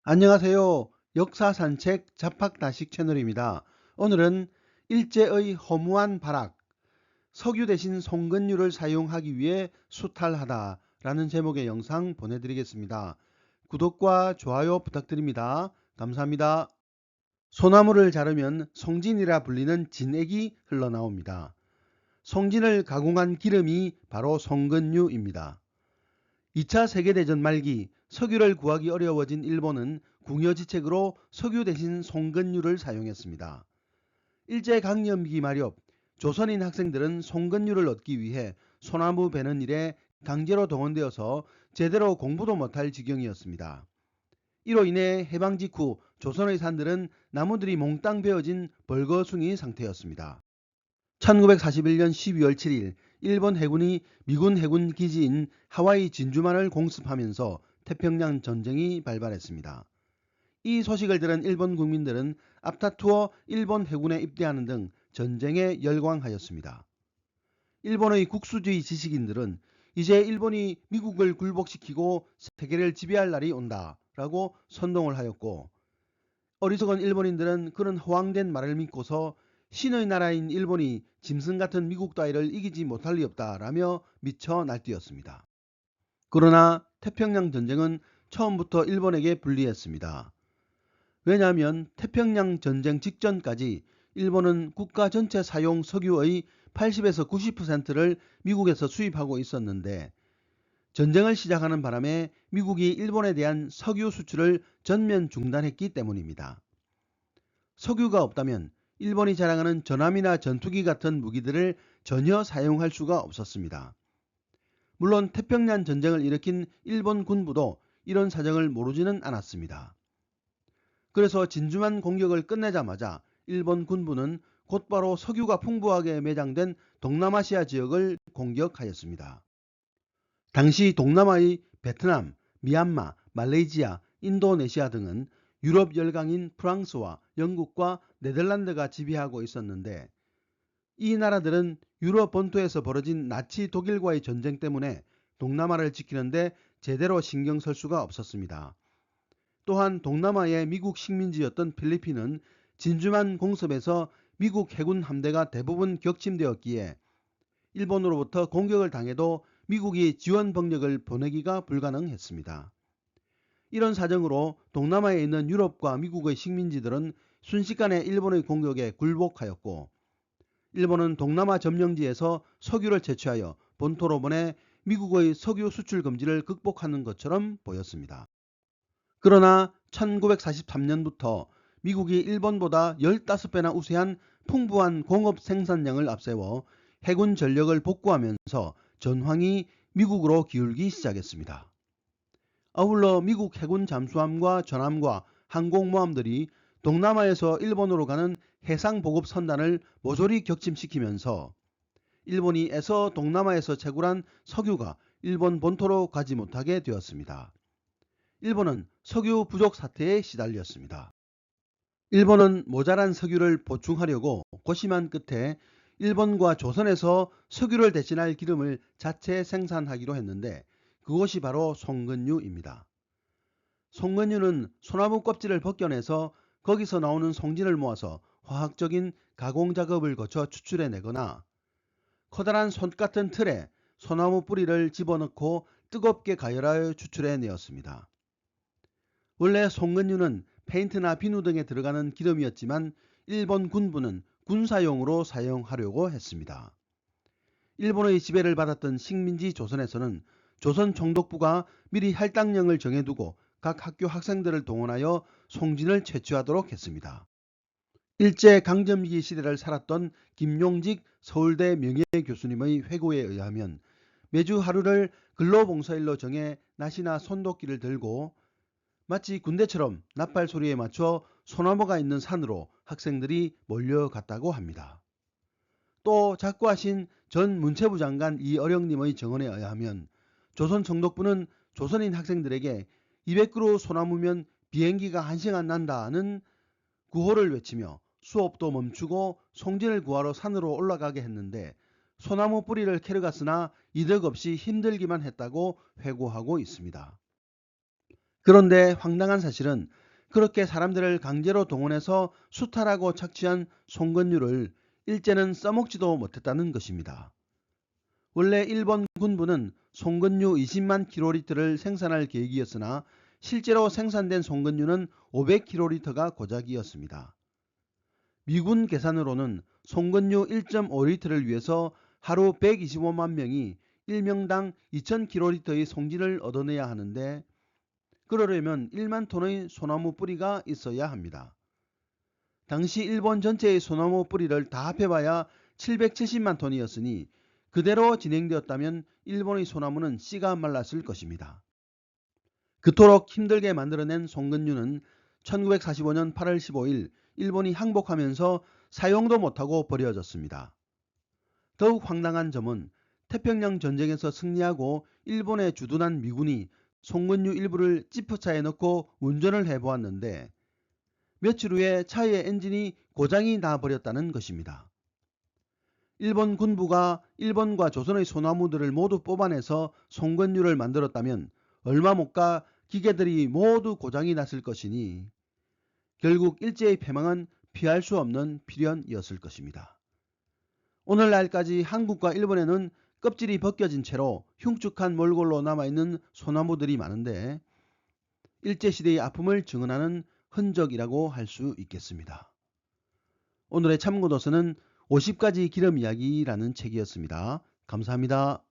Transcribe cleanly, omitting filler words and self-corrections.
안녕하세요. 역사산책 잡학다식 채널입니다. 오늘은 일제의 허무한 발악, 석유 대신 송근류를 사용하기 위해 수탈하다 라는 제목의 영상 보내드리겠습니다. 구독과 좋아요 부탁드립니다. 감사합니다. 소나무를 자르면 송진이라 불리는 진액이 흘러나옵니다. 송진을 가공한 기름이 바로 송근류입니다. 2차 세계대전 말기 석유를 구하기 어려워진 일본은 궁여지책으로 석유 대신 송근류를 사용했습니다. 일제강점기 마렵 조선인 학생들은 송근류를 얻기 위해 소나무 베는 일에 강제로 동원되어서 제대로 공부도 못할 지경이었습니다. 이로 인해 해방 직후 조선의 산들은 나무들이 몽땅 베어진 벌거숭이 상태였습니다. 1941년 12월 7일 일본 해군이 미군 해군 기지인 하와이 진주만을 공습하면서 태평양 전쟁이 발발했습니다. 이 소식을 들은 일본 국민들은 앞다투어 일본 해군에 입대하는 등 전쟁에 열광하였습니다. 일본의 국수주의 지식인들은 이제 일본이 미국을 굴복시키고 세계를 지배할 날이 온다 라고 선동을 하였고, 어리석은 일본인들은 그런 허황된 말을 믿고서 신의 나라인 일본이 짐승 같은 미국 따위를 이기지 못할 리 없다라며 미쳐 날뛰었습니다. 그러나 태평양 전쟁은 처음부터 일본에게 불리했습니다. 왜냐하면 태평양 전쟁 직전까지 일본은 국가 전체 사용 석유의 80에서 90%를 미국에서 수입하고 있었는데, 전쟁을 시작하는 바람에 미국이 일본에 대한 석유 수출을 전면 중단했기 때문입니다. 석유가 없다면 일본이 자랑하는 전함이나 전투기 같은 무기들을 전혀 사용할 수가 없었습니다. 물론 태평양 전쟁을 일으킨 일본 군부도 이런 사정을 모르지는 않았습니다. 그래서 진주만 공격을 끝내자마자 일본 군부는 곧바로 석유가 풍부하게 매장된 동남아시아 지역을 공격하였습니다. 당시 동남아의 베트남, 미얀마, 말레이시아, 인도네시아 등은 유럽 열강인 프랑스와 영국과 네덜란드가 지배하고 있었는데, 이 나라들은 유럽 본토에서 벌어진 나치 독일과의 전쟁 때문에 동남아를 지키는데 제대로 신경 쓸 수가 없었습니다. 또한 동남아의 미국 식민지였던 필리핀은 진주만 공습에서 미국 해군 함대가 대부분 격침되었기에 일본으로부터 공격을 당해도 미국이 지원 병력을 보내기가 불가능했습니다. 이런 사정으로 동남아에 있는 유럽과 미국의 식민지들은 순식간에 일본의 공격에 굴복하였고, 일본은 동남아 점령지에서 석유를 채취하여 본토로 보내 미국의 석유 수출 금지를 극복하는 것처럼 보였습니다. 그러나 1943년부터 미국이 일본보다 15배나 우세한 풍부한 공업 생산량을 앞세워 해군 전력을 복구하면서 전황이 미국으로 기울기 시작했습니다. 아울러 미국 해군 잠수함과 전함과 항공모함들이 동남아에서 일본으로 가는 해상보급 선단을 모조리 격침시키면서 일본이 애써 동남아에서 채굴한 석유가 일본 본토로 가지 못하게 되었습니다. 일본은 석유 부족 사태에 시달렸습니다. 일본은 모자란 석유를 보충하려고 고심한 끝에 일본과 조선에서 석유를 대신할 기름을 자체 생산하기로 했는데, 그것이 바로 송근류입니다. 송근류는 소나무 껍질을 벗겨내서 거기서 나오는 송진을 모아서 화학적인 가공 작업을 거쳐 추출해내거나, 커다란 손 같은 틀에 소나무 뿌리를 집어넣고 뜨겁게 가열하여 추출해내었습니다. 원래 송근류는 페인트나 비누 등에 들어가는 기름이었지만 일본 군부는 군사용으로 사용하려고 했습니다. 일본의 지배를 받았던 식민지 조선에서는 조선 총독부가 미리 할당량을 정해두고 각 학교 학생들을 동원하여 송진을 채취하도록 했습니다. 일제강점기 시대를 살았던 김용직 서울대 명예교수님의 회고에 의하면 매주 하루를 근로봉사일로 정해 낫이나 손도끼를 들고 마치 군대처럼 나팔 소리에 맞춰 소나무가 있는 산으로 학생들이 몰려갔다고 합니다. 또 작고하신 전 문체부 장관 이어령님의 증언에 의하면 조선 총독부는 조선인 학생들에게 200그루 소나무면 비행기가 1시간 난다는 구호를 외치며 수업도 멈추고 송진을 구하러 산으로 올라가게 했는데, 소나무 뿌리를 캐러 갔으나 이득 없이 힘들기만 했다고 회고하고 있습니다. 그런데 황당한 사실은 그렇게 사람들을 강제로 동원해서 수탈하고 착취한 송건류를 일제는 써먹지도 못했다는 것입니다. 원래 일본 군부는 송건류 20만 킬로리터를 생산할 계획이었으나 실제로 생산된 송건류는 500킬로리터가 고작이었습니다. 미군 계산으로는 송건류 1.5리터를 위해서 하루 125만 명이 1명당 2000킬로리터의 송진을 얻어내야 하는데 그러려면 1만 톤의 소나무 뿌리가 있어야 합니다. 당시 일본 전체의 소나무 뿌리를 다 합해봐야 770만 톤이었으니 그대로 진행되었다면 일본의 소나무는 씨가 말랐을 것입니다. 그토록 힘들게 만들어낸 송건류는 1945년 8월 15일 일본이 항복하면서 사용도 못하고 버려졌습니다. 더욱 황당한 점은 태평양 전쟁에서 승리하고 일본에 주둔한 미군이 송건류 일부를 지프차에 넣고 운전을 해보았는데 며칠 후에 차의 엔진이 고장이 나버렸다는 것입니다. 일본 군부가 일본과 조선의 소나무들을 모두 뽑아내서 송건류를 만들었다면 얼마 못 가 기계들이 모두 고장이 났을 것이니 결국 일제의 패망은 피할 수 없는 필연이었을 것입니다. 오늘날까지 한국과 일본에는 껍질이 벗겨진 채로 흉측한 몰골로 남아있는 소나무들이 많은데 일제시대의 아픔을 증언하는 흔적이라고 할 수 있겠습니다. 오늘의 참고도서는 50가지 기름 이야기라는 책이었습니다. 감사합니다.